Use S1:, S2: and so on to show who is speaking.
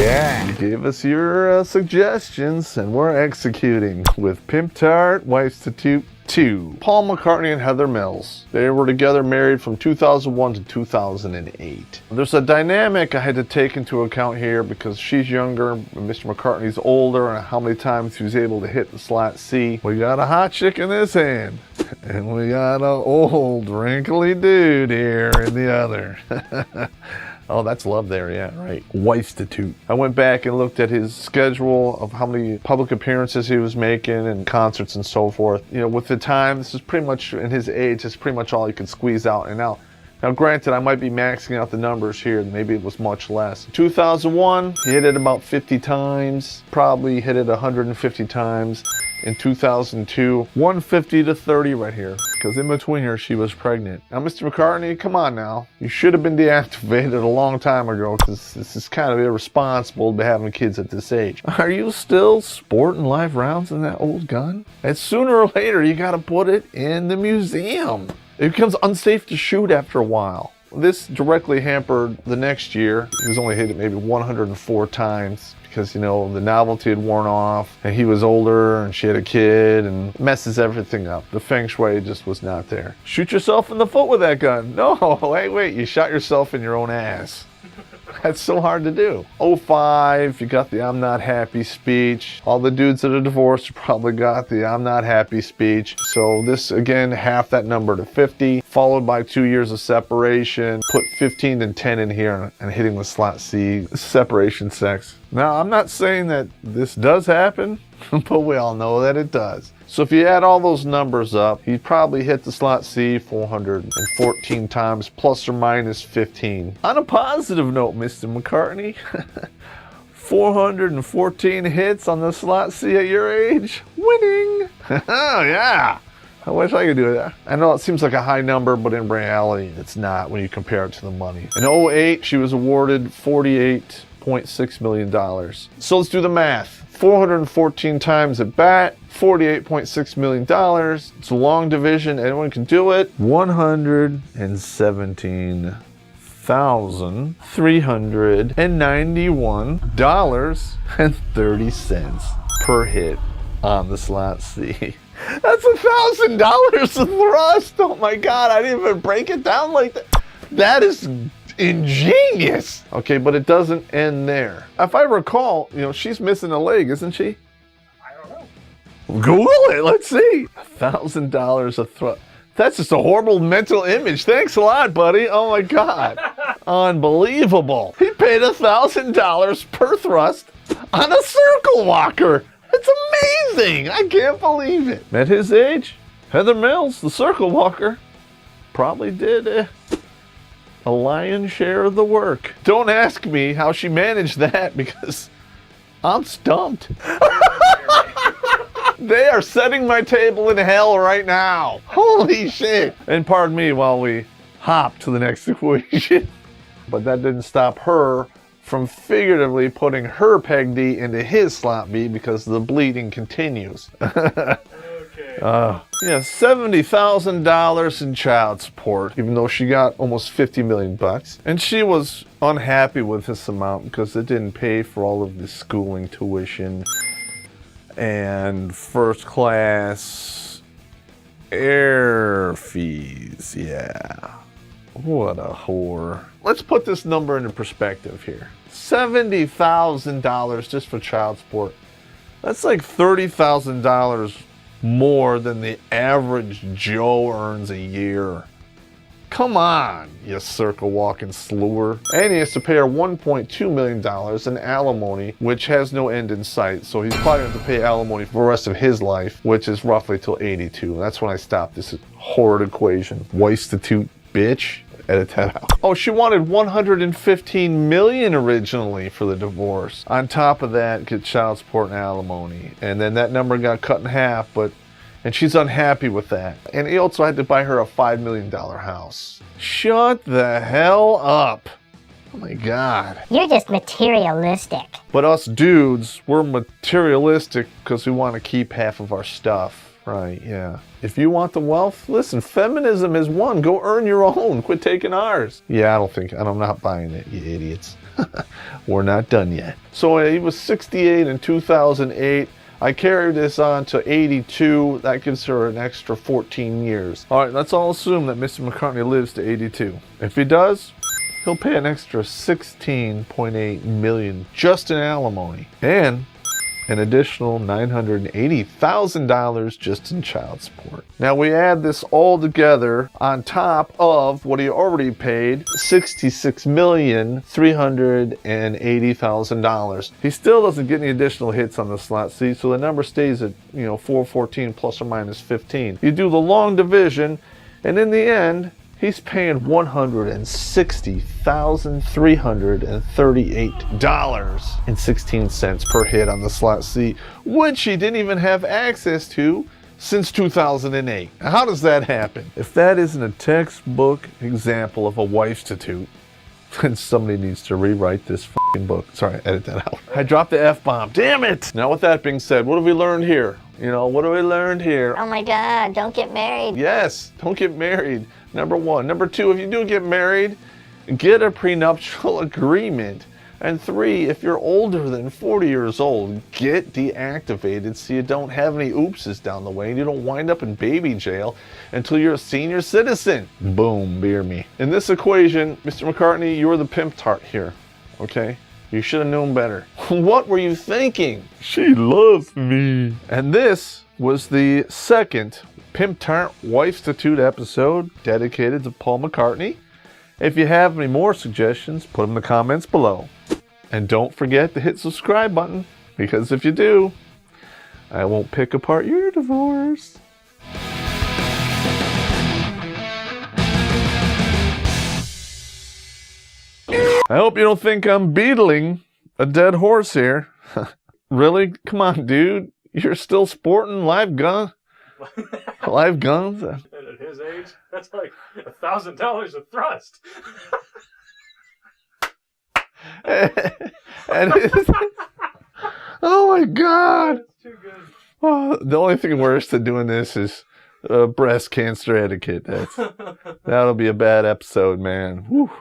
S1: Yeah, you gave us your suggestions, and we're executing with PIMPTARD, WIFESTITUTE 2. Paul McCartney and Heather Mills. They were together, married from 2001 to 2008. There's a dynamic I had to take into account here because she's younger and Mr. McCartney's older, and how many times he was able to hit the slot C. We got a hot chick in this hand, and we got an old wrinkly dude here in the other. Oh, that's love there, yeah, right. WIFESTITUTE. I went back and looked at his schedule of how many public appearances he was making and concerts and so forth. You know, with the time, this is pretty much, in his age, this is pretty much all he could squeeze out and out. Now, granted, I might be maxing out the numbers here. Maybe it was much less. 2001, he hit it about 50 times. Probably hit it 150 times. In 2002, 150 to 30 right here, because in between here she was pregnant. Now, Mr. McCartney, come on now. You should have been deactivated a long time ago, because this is kind of irresponsible to be having kids at this age. Are you still sporting live rounds in that old gun? And sooner or later, you got to put it in the museum. It becomes unsafe to shoot after a while. This directly hampered the next year. He was only hit it maybe 104 times. Because, you know, the novelty had worn off and he was older and she had a kid, and messes everything up. The feng shui just was not there. Shoot yourself in the foot with that gun. No, wait, you shot yourself in your own ass. That's so hard to do. 05, you got the I'm not happy speech. All the dudes that are divorced probably got the I'm not happy speech. So this, again, half that number to 50, followed by 2 years of separation. Put 15 and 10 in here and hitting the slot C, separation sex. Now, I'm not saying that this does happen, but we all know that it does. So if you add all those numbers up, he probably hit the slot C 414 times, plus or minus 15. On a positive note, Mr. McCartney, 414 hits on the slot C at your age, winning. Oh yeah, I wish I could do that. I know it seems like a high number, but in reality, it's not when you compare it to the money. In 08, she was awarded $48.6 million. So let's do the math. 414 times at bat, $48.6 million. It's a long division. Anyone can do it. $117,391.30 per hit on the slot C. That's $1,000 a thrust. Oh my God, I didn't even break it down like that. That is ingenious. Okay, but it doesn't end there. If I recall, you know, she's missing a leg, isn't she?
S2: I don't know.
S1: Google it, let's see. $1,000 a thrust. That's just a horrible mental image. Thanks a lot, buddy. Oh my God. Unbelievable. He paid $1,000 per thrust on a circle walker. That's amazing. I can't believe it. At his age, Heather Mills, the circle walker, probably did a lion's share of the work. Don't ask me how she managed that, because I'm stumped. They are setting my table in hell right now. Holy shit. And pardon me while we hop to the next equation. But that didn't stop her from figuratively putting her peg D into his slot B, because the bleeding continues. Yeah, $70,000 in child support, even though she got almost 50 million bucks. And she was unhappy with this amount because it didn't pay for all of the schooling tuition and first class air fees. Yeah, what a whore. Let's put this number into perspective here. $70,000 just for child support. That's like $30,000 more than the average Joe earns a year. Come on, you circle walking slewer. And he has to pay her $1.2 million in alimony, which has no end in sight. So he's probably going to have to pay alimony for the rest of his life, which is roughly till 82. That's when I stopped this horrid equation. WIFESTITUTE, bitch. Edit that out. Oh, she wanted $115 million originally for the divorce. On top of that, get child support and alimony. And then that number got cut in half, and she's unhappy with that. And he also had to buy her a $5 million house. Shut the hell up. Oh my God.
S3: You're just materialistic.
S1: But us dudes, we're materialistic because we want to keep half of our stuff. Right, yeah. If you want the wealth, listen, feminism is one. Go earn your own. Quit taking ours. Yeah, I'm not buying it, you idiots. We're not done yet. So he was 68 in 2008. I carried this on to 82. That gives her an extra 14 years. All right, let's all assume that Mr. McCartney lives to 82. If he does, he'll pay an extra $16.8 million just in alimony. And an additional $980,000 just in child support. Now we add this all together on top of what he already paid, $66,380,000. He still doesn't get any additional hits on the slot C, so the number stays at 414 plus or minus 15. You do the long division, and in the end, he's paying $160,338.16 per hit on the slot C, which he didn't even have access to since 2008. Now, how does that happen? If that isn't a textbook example of a wife-stitute, then somebody needs to rewrite this fucking book. Sorry, edit that out. I dropped the F-bomb. Damn it! Now, with that being said, what have we learned here? What have we learned here?
S2: Oh my God, don't get married.
S1: Yes, don't get married. Number one. Number two, if you do get married, get a prenuptial agreement. And three, if you're older than 40 years old, get deactivated so you don't have any oopses down the way and you don't wind up in baby jail until you're a senior citizen. Boom, beer me. In this equation, Mr. McCartney, you're the PIMPTARD here, okay? You should have known better. What were you thinking? She loves me. And this was the second PIMPTARD Wife-stitute episode dedicated to Paul McCartney. If you have any more suggestions, put them in the comments below. And don't forget to hit subscribe button, because if you do, I won't pick apart your divorce. I hope you don't think I'm beetling a dead horse here. Really? Come on, dude. You're still sporting live guns? Live guns?
S3: And at his age, that's like $1,000 a thrust.
S1: Oh my God.
S3: That's too good.
S1: Oh, the only thing worse than doing this is breast cancer etiquette. That'll be a bad episode, man. Whew.